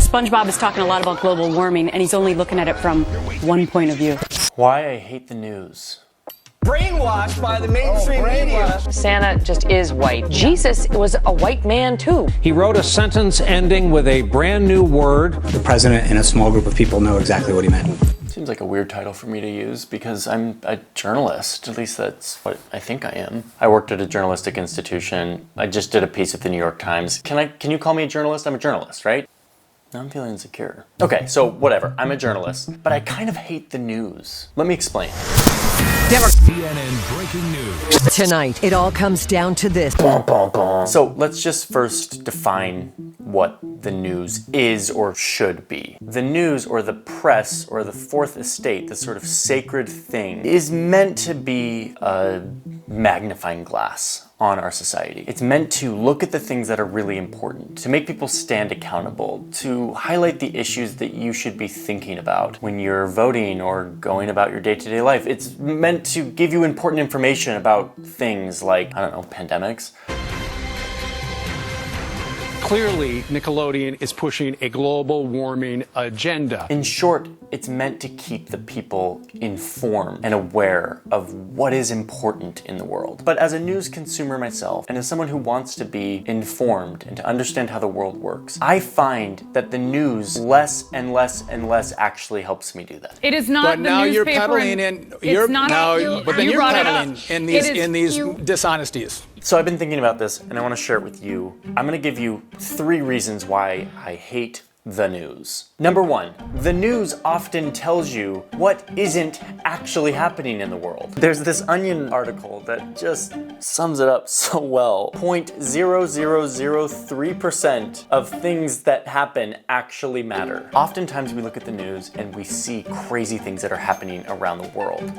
SpongeBob is talking a lot about global warming, and he's only looking at it from one point of view. Why I hate the news. Brainwashed by the mainstream media. Santa just is white. Jesus was a white man too. He wrote a sentence ending with a brand new word. The president and a small group of people know exactly what he meant. Seems like a weird title for me to use because I'm a journalist. At least that's what I think I am. I worked at a journalistic institution. I just did a piece at the New York Times. Can you call me a journalist? I'm a journalist, right? Now I'm feeling insecure. Okay, so whatever. I'm a journalist, but I kind of hate the news. Let me explain. CNN breaking news. Tonight, it all comes down to this. So let's just first define what the news is or should be. The news, or the press, or the fourth estate, this sort of sacred thing, is meant to be a magnifying glass on our society. It's meant to look at the things that are really important, to make people stand accountable, to highlight the issues that you should be thinking about when you're voting or going about your day-to-day life. It's meant to give you important information about things like, I don't know, pandemics. Clearly, Nickelodeon is pushing a global warming agenda. In short, it's meant to keep the people informed and aware of what is important in the world. But as a news consumer myself, and as someone who wants to be informed and to understand how the world works, I find that the news less and less and less actually helps me do that. It is not But the now you're newspaper peddling and- in. You're it's not now, but then you you're brought it peddling up. in It is these you- dishonesties. So I've been thinking about this, and I want to share it with you. I'm going to give you 3 reasons why I hate the news. Number 1, the news often tells you what isn't actually happening in the world. There's this Onion article that just sums it up so well. 0.0003% of things that happen actually matter. Oftentimes we look at the news and we see crazy things that are happening around the world.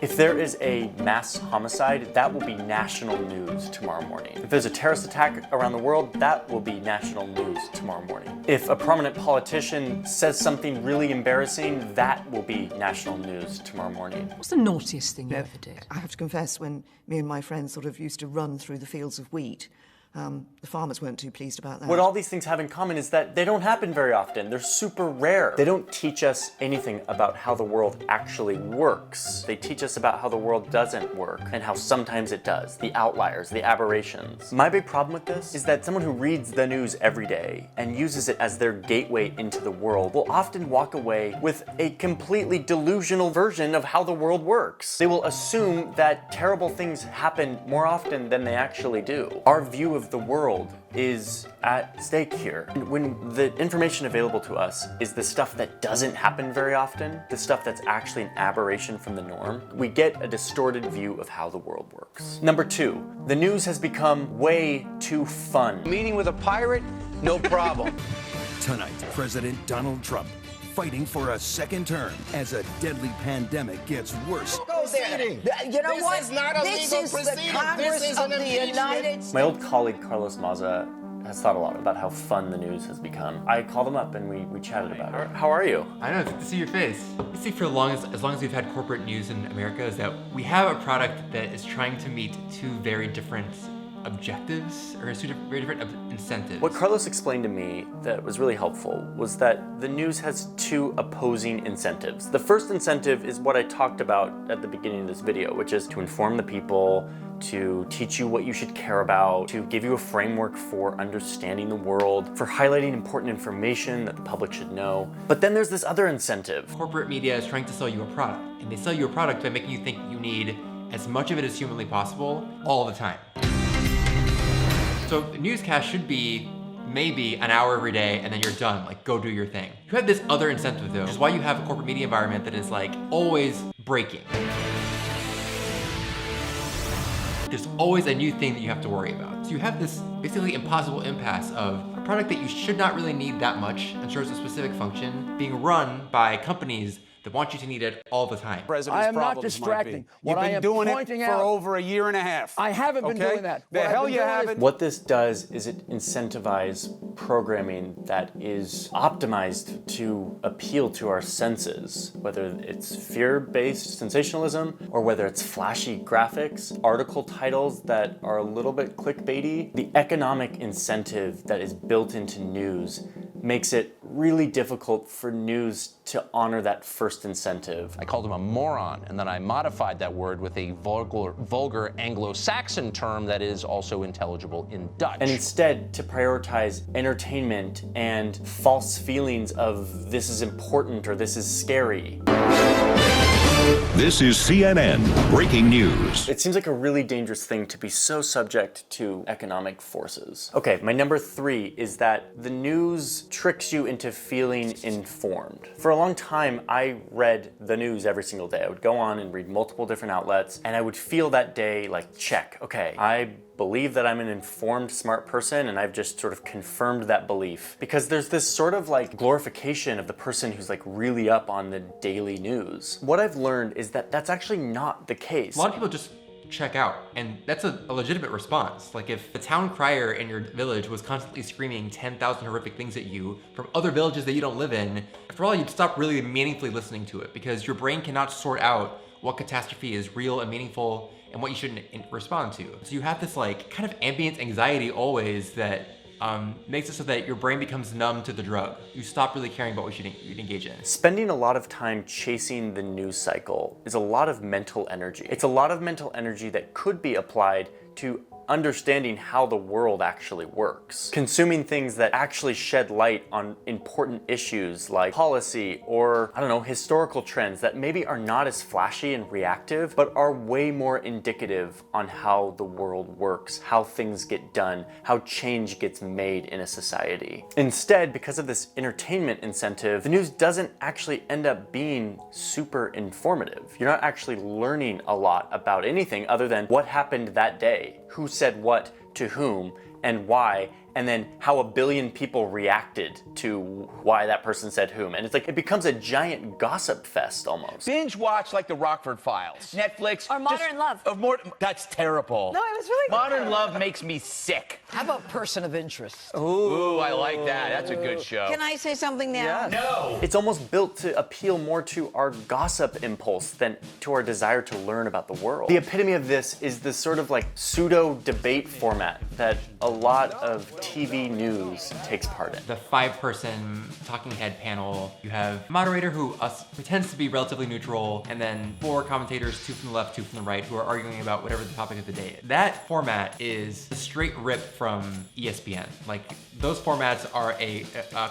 If there is a mass homicide, that will be national news tomorrow morning. If there's a terrorist attack around the world, that will be national news tomorrow morning. If a prominent politician says something really embarrassing, that will be national news tomorrow morning. What's the naughtiest thing you ever did? I have to confess, when me and my friends sort of used to run through the fields of wheat, the farmers weren't too pleased about that. What all these things have in common is that they don't happen very often. They're super rare. They don't teach us anything about how the world actually works. They teach us about how the world doesn't work and how sometimes it does. The outliers, the aberrations. My big problem with this is that someone who reads the news every day and uses it as their gateway into the world will often walk away with a completely delusional version of how the world works. They will assume that terrible things happen more often than they actually do. Our view of the world is at stake here. And when the information available to us is the stuff that doesn't happen very often, the stuff that's actually an aberration from the norm, we get a distorted view of how the world works. Number 2, the news has become way too fun. Meeting with a pirate? No problem. Tonight, President Donald Trump fighting for a second term as a deadly pandemic gets worse. Go there. You know what? This is the Congress of the United States. My old colleague Carlos Maza has thought a lot about how fun the news has become. I called him up and we chatted about it. How are you? I know, it's good to see your face. I see for as long as we've had corporate news in America is that we have a product that is trying to meet 2 very different objectives or 2 very different incentives. What Carlos explained to me that was really helpful was that the news has 2 opposing incentives. The first incentive is what I talked about at the beginning of this video, which is to inform the people, to teach you what you should care about, to give you a framework for understanding the world, for highlighting important information that the public should know. But then there's this other incentive. Corporate media is trying to sell you a product, and they sell you a product by making you think you need as much of it as humanly possible all the time. So the newscast should be maybe an hour every day and then you're done, like go do your thing. You have this other incentive though, which is why you have a corporate media environment that is like always breaking. There's always a new thing that you have to worry about. So you have this basically impossible impasse of a product that you should not really need that much and serves a specific function being run by companies that want you to need it all the time. I am not distracting. You've been doing it for over a year and a half. I haven't been doing that. The hell you haven't. What this does is it incentivizes programming that is optimized to appeal to our senses, whether it's fear-based sensationalism or whether it's flashy graphics, article titles that are a little bit clickbaity. The economic incentive that is built into news makes it really difficult for news to honor that first incentive. I called him a moron, and then I modified that word with a vulgar Anglo-Saxon term that is also intelligible in Dutch. And instead to prioritize entertainment and false feelings of this is important or this is scary. This is CNN Breaking News. It seems like a really dangerous thing to be so subject to economic forces. Okay, my number 3 is that the news tricks you into feeling informed. For a long time, I read the news every single day. I would go on and read multiple different outlets, and I would feel that day like, check, okay, I believe that I'm an informed, smart person, and I've just sort of confirmed that belief. Because there's this sort of like glorification of the person who's like really up on the daily news. What I've learned is that that's actually not the case. A lot of people just check out, and that's a legitimate response. Like if the town crier in your village was constantly screaming 10,000 horrific things at you from other villages that you don't live in, after all, you'd stop really meaningfully listening to it because your brain cannot sort out what catastrophe is real and meaningful and what you shouldn't respond to. So you have this like kind of ambient anxiety always that makes it so that your brain becomes numb to the drug. You stop really caring about what you'd engage in. Spending a lot of time chasing the news cycle is a lot of mental energy. It's a lot of mental energy that could be applied to understanding how the world actually works. Consuming things that actually shed light on important issues like policy or, I don't know, historical trends that maybe are not as flashy and reactive, but are way more indicative on how the world works, how things get done, how change gets made in a society. Instead, because of this entertainment incentive, the news doesn't actually end up being super informative. You're not actually learning a lot about anything other than what happened that day, who said what to whom and why, and then how a billion people reacted to why that person said whom. And it's like, it becomes a giant gossip fest almost. Binge watch like the Rockford Files. Netflix. Or Modern Love. That's terrible. No, it was really good. Modern Love makes me sick. How about Person of Interest? Ooh, I like that. That's a good show. Can I say something now? No. It's almost built to appeal more to our gossip impulse than to our desire to learn about the world. The epitome of this is this sort of like pseudo debate format that a lot of TV news takes part in. The 5-person talking head panel, you have a moderator who pretends to be relatively neutral, and then 4 commentators, 2 from the left, 2 from the right, who are arguing about whatever the topic of the day is. That format is a straight rip from ESPN. Like, those formats are a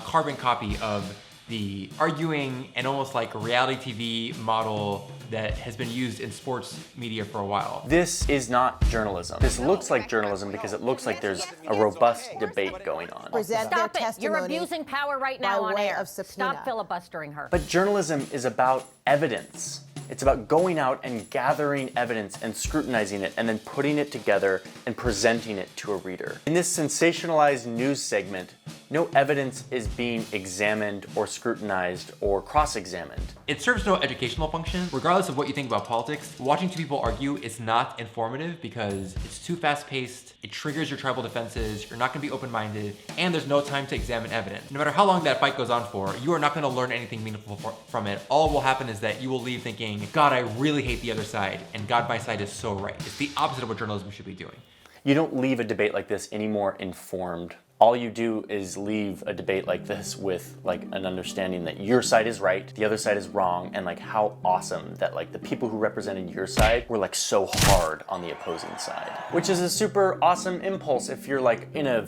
carbon copy of the arguing and almost like reality TV model that has been used in sports media for a while. This is not journalism. This looks like journalism because it looks like there's a robust debate going on. Stop it! You're abusing power right now on air. Stop filibustering her. But journalism is about evidence. It's about going out and gathering evidence and scrutinizing it and then putting it together and presenting it to a reader. In this sensationalized news segment, no evidence is being examined or scrutinized or cross-examined. It serves no educational function. Regardless of what you think about politics, watching 2 people argue is not informative because it's too fast-paced, it triggers your tribal defenses, you're not gonna be open-minded, and there's no time to examine evidence. No matter how long that fight goes on for, you are not gonna learn anything meaningful from it. All will happen is that you will leave thinking, God, I really hate the other side, and God, my side is so right. It's the opposite of what journalism should be doing. You don't leave a debate like this any more informed. All you do is leave a debate like this with like an understanding that your side is right, the other side is wrong, and like how awesome that like the people who represented your side were like so hard on the opposing side. Which is a super awesome impulse if you're like in a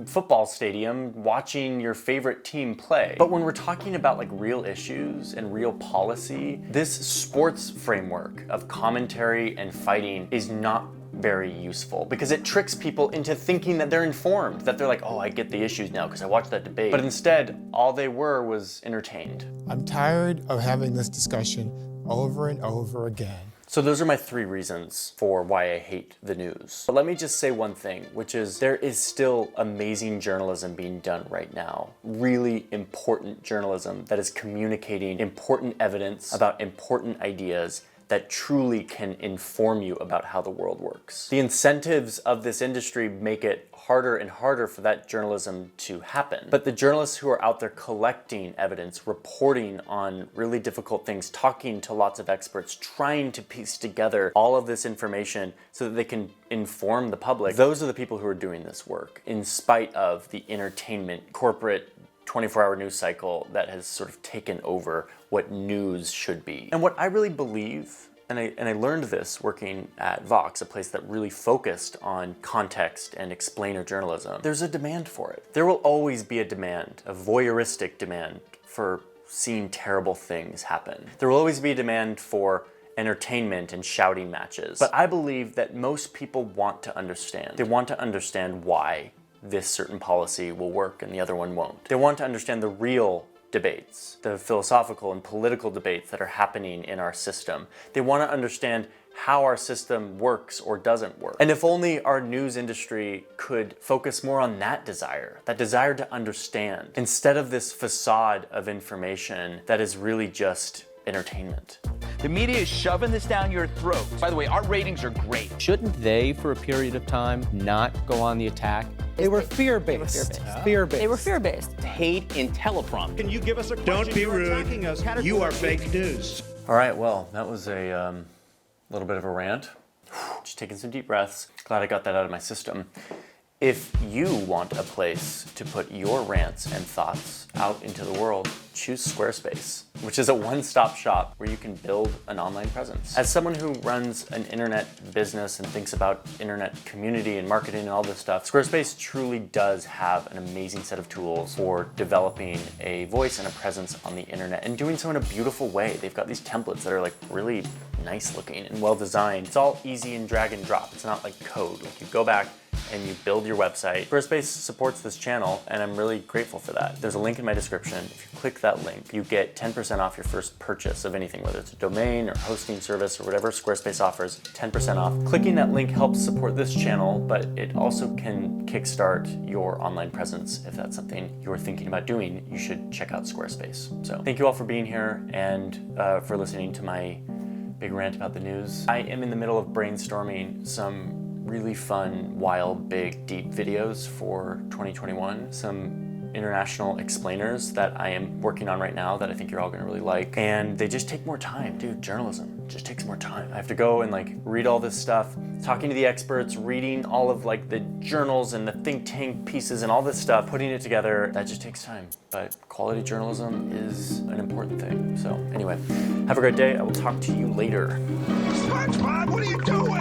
football stadium watching your favorite team play. But when we're talking about like real issues and real policy, this sports framework of commentary and fighting is not very useful because it tricks people into thinking that they're informed, that they're like, oh, I get the issues now because I watched that debate. But instead, all they were was entertained. I'm tired of having this discussion over and over again. So those are my 3 reasons for why I hate the news. But let me just say one thing, which is there is still amazing journalism being done right now. Really important journalism that is communicating important evidence about important ideas that truly can inform you about how the world works. The incentives of this industry make it harder and harder for that journalism to happen. But the journalists who are out there collecting evidence, reporting on really difficult things, talking to lots of experts, trying to piece together all of this information so that they can inform the public, those are the people who are doing this work, in spite of the entertainment, corporate 24-hour news cycle that has sort of taken over what news should be. And what I really believe, and I learned this working at Vox, a place that really focused on context and explainer journalism, there's a demand for it. There will always be a demand, a voyeuristic demand for seeing terrible things happen. There will always be a demand for entertainment and shouting matches. But I believe that most people want to understand. They want to understand why this certain policy will work and the other one won't. They want to understand the real debates, the philosophical and political debates that are happening in our system. They want to understand how our system works or doesn't work. And if only our news industry could focus more on that desire to understand, instead of this facade of information that is really just entertainment. The media is shoving this down your throat. By the way, our ratings are great. Shouldn't they, for a period of time, not go on the attack? They were fear-based. Fear-based. They were fear-based. Hate in teleprompter. Can you give us a question? Don't be rude. You are fake news. All right, well, that was a little bit of a rant. Just taking some deep breaths. Glad I got that out of my system. If you want a place to put your rants and thoughts out into the world, choose Squarespace, which is a one-stop shop where you can build an online presence. As someone who runs an internet business and thinks about internet community and marketing and all this stuff, Squarespace truly does have an amazing set of tools for developing a voice and a presence on the internet and doing so in a beautiful way. They've got these templates that are like really nice looking and well designed. It's all easy and drag and drop. It's not like code. Like you go back and you build your website. Squarespace supports this channel and I'm really grateful for that. There's a link in my description. If you click that link, you get 10% off your first purchase of anything, whether it's a domain or hosting service or whatever Squarespace offers, 10% off. Clicking that link helps support this channel, but it also can kickstart your online presence. If that's something you're thinking about doing, you should check out Squarespace. So thank you all for being here and for listening to my big rant about the news. I am in the middle of brainstorming some really fun, wild, big, deep videos for 2021. Some international explainers that I am working on right now that I think you're all gonna really like. And they just take more time. Dude, journalism just takes more time. I have to go and like read all this stuff, talking to the experts, reading all of like the journals and the think tank pieces and all this stuff, putting it together, that just takes time. But quality journalism is an important thing. So anyway, have a great day. I will talk to you later. SpongeBob, what are you doing?